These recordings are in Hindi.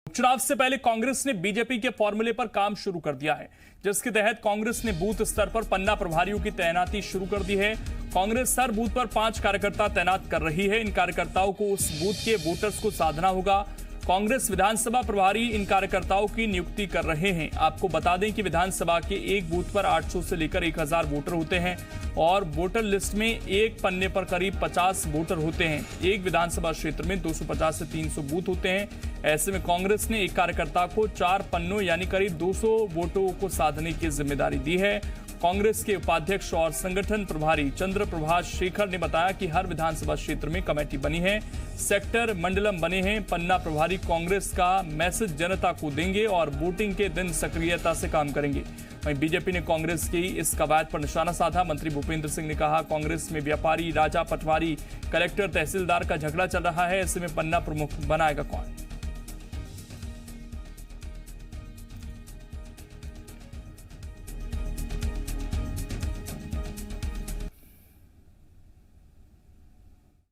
उपचुनाव से पहले कांग्रेस ने बीजेपी के फॉर्मूले पर काम शुरू कर दिया है, जिसके तहत कांग्रेस ने बूथ स्तर पर पन्ना प्रभारियों की तैनाती शुरू कर दी है। कांग्रेस हर बूथ पर 5 कार्यकर्ता तैनात कर रही है। इन कार्यकर्ताओं को उस बूथ के वोटर्स को साधना होगा। कांग्रेस विधानसभा प्रभारी इन कार्यकर्ताओं की नियुक्ति कर रहे हैं। आपको बता दें कि विधानसभा के एक बूथ पर 800 से लेकर 1000 वोटर होते हैं और वोटर लिस्ट में एक पन्ने पर करीब 50 वोटर होते हैं। एक विधानसभा क्षेत्र में 250 से 300 बूथ होते हैं। ऐसे में कांग्रेस ने एक कार्यकर्ता को 4 पन्नों यानी करीब 200 वोटों को साधने की जिम्मेदारी दी है। कांग्रेस के उपाध्यक्ष और संगठन प्रभारी चंद्र प्रभाष शेखर ने बताया कि हर विधानसभा क्षेत्र में कमेटी बनी है, सेक्टर मंडलम बने हैं। पन्ना प्रभारी कांग्रेस का मैसेज जनता को देंगे और वोटिंग के दिन सक्रियता से काम करेंगे। वहीं बीजेपी ने कांग्रेस की इस कवायद पर निशाना साधा। मंत्री भूपेंद्र सिंह ने कहा, कांग्रेस में व्यापारी, राजा, पटवारी, कलेक्टर, तहसीलदार का झगड़ा चल रहा है। ऐसे में पन्ना प्रमुख बनाएगा कौन?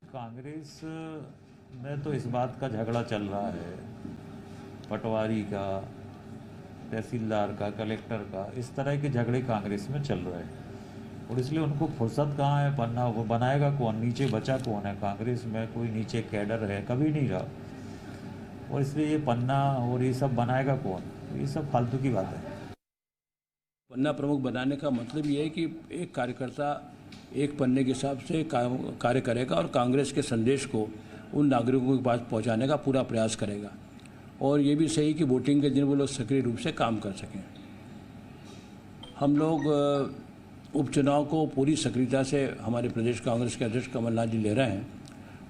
कांग्रेस में तो इस बात का झगड़ा चल रहा है, पटवारी का, तहसीलदार का, कलेक्टर का, इस तरह के झगड़े कांग्रेस में चल रहे हैं और इसलिए उनको फुर्सत कहाँ है। पन्ना वो बनाएगा कौन? नीचे बचा कौन है? कांग्रेस में कोई नीचे कैडर है? कभी नहीं रहा। और इसलिए ये पन्ना और ये सब बनाएगा कौन? ये सब फालतू की बात है। पन्ना प्रमुख बनाने का मतलब ये है कि एक कार्यकर्ता एक पन्ने के हिसाब से कार्य करेगा और कांग्रेस के संदेश को उन नागरिकों के पास पहुंचाने का पूरा प्रयास करेगा। और ये भी सही कि वोटिंग के दिन वो लोग सक्रिय रूप से काम कर सकें। हम लोग उपचुनाव को पूरी सक्रियता से हमारे प्रदेश कांग्रेस के अध्यक्ष कमलनाथ जी ले रहे हैं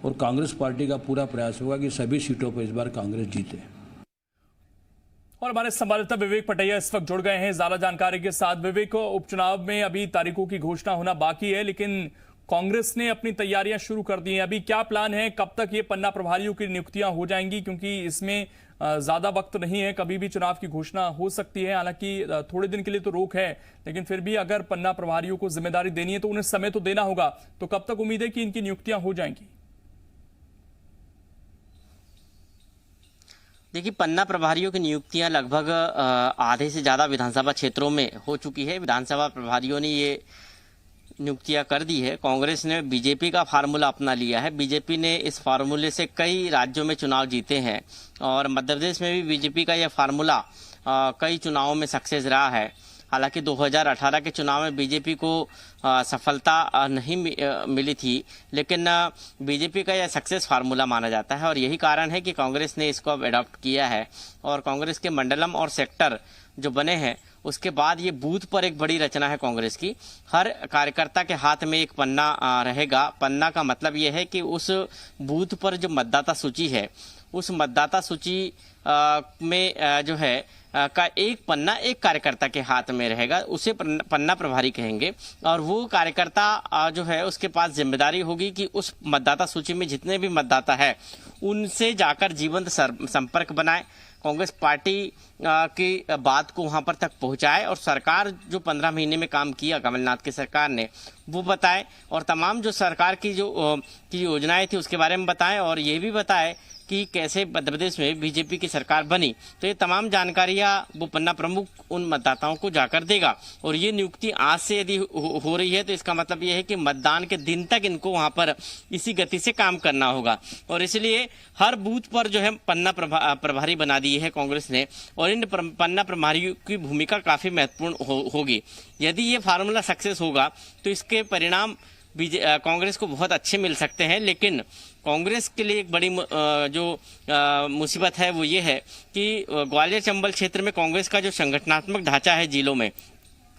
और कांग्रेस पार्टी का पूरा प्रयास होगा कि सभी सीटों पर इस बार कांग्रेस जीते। और हमारे संवाददाता विवेक पटैया इस वक्त जुड़ गए हैं ज्यादा जानकारी के साथ। विवेक, उपचुनाव में अभी तारीखों की घोषणा होना बाकी है, लेकिन कांग्रेस ने अपनी तैयारियां शुरू कर दी हैं। अभी क्या प्लान है? कब तक ये पन्ना प्रभारियों की नियुक्तियां हो जाएंगी? क्योंकि इसमें ज्यादा वक्त नहीं है, कभी भी चुनाव की घोषणा हो सकती है। हालांकि थोड़े दिन के लिए तो रोक है, लेकिन फिर भी अगर पन्ना प्रभारियों को जिम्मेदारी देनी है तो उन्हें समय तो देना होगा। तो कब तक उम्मीद है कि इनकी नियुक्तियां हो जाएंगी? देखिए, पन्ना प्रभारियों की नियुक्तियां लगभग आधे से ज़्यादा विधानसभा क्षेत्रों में हो चुकी है। विधानसभा प्रभारियों ने ये नियुक्तियां कर दी है। कांग्रेस ने बीजेपी का फार्मूला अपना लिया है। बीजेपी ने इस फार्मूले से कई राज्यों में चुनाव जीते हैं और मध्य प्रदेश में भी बीजेपी का यह फार्मूला कई चुनावों में सक्सेस रहा है। हालांकि 2018 के चुनाव में बीजेपी को सफलता नहीं मिली थी, लेकिन बीजेपी का यह सक्सेस फार्मूला माना जाता है और यही कारण है कि कांग्रेस ने इसको अब अडॉप्ट किया है। और कांग्रेस के मंडलम और सेक्टर जो बने हैं, उसके बाद ये बूथ पर एक बड़ी रचना है कांग्रेस की। हर कार्यकर्ता के हाथ में एक पन्ना रहेगा। पन्ना का मतलब ये है कि उस बूथ पर जो मतदाता सूची है, उस मतदाता सूची में जो है का एक पन्ना एक कार्यकर्ता के हाथ में रहेगा। उसे पन्ना प्रभारी कहेंगे और वो कार्यकर्ता जो है उसके पास जिम्मेदारी होगी कि उस मतदाता सूची में जितने भी मतदाता है उनसे जाकर जीवंत संपर्क बनाए, कांग्रेस पार्टी की बात को वहां पर तक पहुंचाए और सरकार जो 15 महीने में काम किया कमलनाथ की सरकार ने वो बताए और तमाम जो सरकार की जो योजनाएं थी उसके बारे में बताएं और ये भी बताए कि कैसे मध्य प्रदेश में बीजेपी की सरकार बनी। तो ये तमाम जानकारियां वो पन्ना प्रमुख उन मतदाताओं को जाकर देगा। और ये नियुक्ति आज से यदि हो रही है तो इसका मतलब ये है कि मतदान के दिन तक इनको वहां पर इसी गति से काम करना होगा। और इसलिए हर बूथ पर जो है पन्ना प्रभारी बना दिए है कांग्रेस ने और इन पन्ना प्रभारियों की भूमिका काफी महत्वपूर्ण होगी। यदि ये फार्मूला सक्सेस होगा तो इसके परिणाम कांग्रेस को बहुत अच्छे मिल सकते हैं। लेकिन कांग्रेस के लिए एक बड़ी जो मुसीबत है वो ये है कि ग्वालियर चंबल क्षेत्र में कांग्रेस का जो संगठनात्मक ढांचा है जिलों में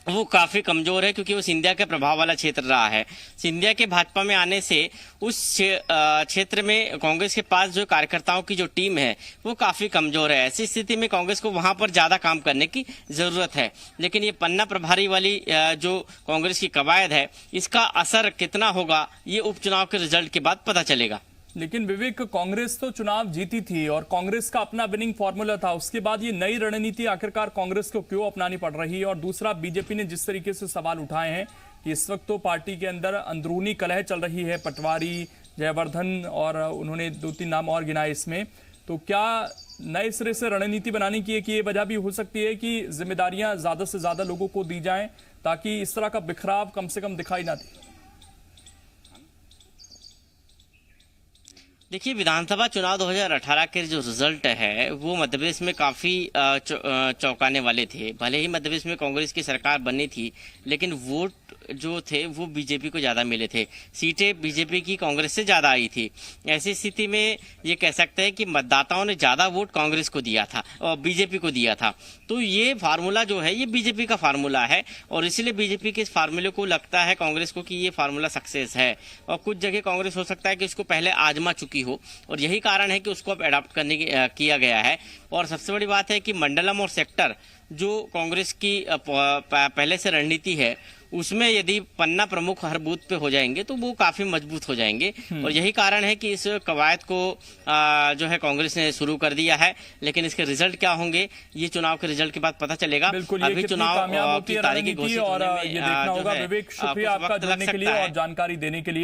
वो काफ़ी कमज़ोर है, क्योंकि वो सिंधिया के प्रभाव वाला क्षेत्र रहा है। सिंधिया के भाजपा में आने से उस क्षेत्र में कांग्रेस के पास जो कार्यकर्ताओं की जो टीम है वो काफ़ी कमज़ोर है। ऐसी स्थिति में कांग्रेस को वहां पर ज़्यादा काम करने की ज़रूरत है। लेकिन ये पन्ना प्रभारी वाली जो कांग्रेस की कवायद है, इसका असर कितना होगा ये उपचुनाव के रिजल्ट के बाद पता चलेगा। लेकिन विवेक, कांग्रेस तो चुनाव जीती थी और कांग्रेस का अपना विनिंग फॉर्मूला था। उसके बाद ये नई रणनीति आखिरकार कांग्रेस को क्यों अपनानी पड़ रही है? और दूसरा, बीजेपी ने जिस तरीके से सवाल उठाए हैं कि इस वक्त तो पार्टी के अंदर अंदरूनी कलह चल रही है, पटवारी, जयवर्धन और उन्होंने 2-3 नाम और गिनाए इसमें, तो क्या नए सिरे से रणनीति बनाने की ये वजह भी हो सकती है कि जिम्मेदारियां ज्यादा से ज्यादा लोगों को दी जाएं ताकि इस तरह का बिखराव कम से कम दिखाई ना दे? देखिए, विधानसभा चुनाव 2018 के जो रिजल्ट है वो मध्य प्रदेश में काफ़ी चौंकाने वाले थे। भले ही मध्य प्रदेश में कांग्रेस की सरकार बनी थी, लेकिन वोट जो थे वो बीजेपी को ज़्यादा मिले थे। सीटें बीजेपी की कांग्रेस से ज़्यादा आई थी। ऐसी स्थिति में ये कह सकते हैं कि मतदाताओं ने ज़्यादा वोट कांग्रेस को दिया था और बीजेपी को दिया था। तो ये फार्मूला जो है ये बीजेपी का फार्मूला है और इसीलिए बीजेपी के इस फार्मूले को लगता है कांग्रेस को कि ये फार्मूला सक्सेस है। और कुछ जगह कांग्रेस हो सकता है कि इसको पहले आजमा चुकी हो और यही कारण है कि उसको अब अडॉप्ट करने किया गया है। और सबसे बड़ी बात है कि मंडलम और सेक्टर जो कांग्रेस की पहले से रणनीति है उसमें यदि पन्ना प्रमुख हर बूथ पे हो जाएंगे तो वो काफी मजबूत हो जाएंगे। और यही कारण है कि इस कवायद को जो है कांग्रेस ने शुरू कर दिया है। लेकिन इसके रिजल्ट क्या होंगे ये चुनाव के रिजल्ट के बाद पता चलेगा। अभी चुनाव की तारीख घोषित होने में ये देखना होगा। विवेक, शुक्रिया आपका जुड़ने के लिए और जानकारी देने के लिए।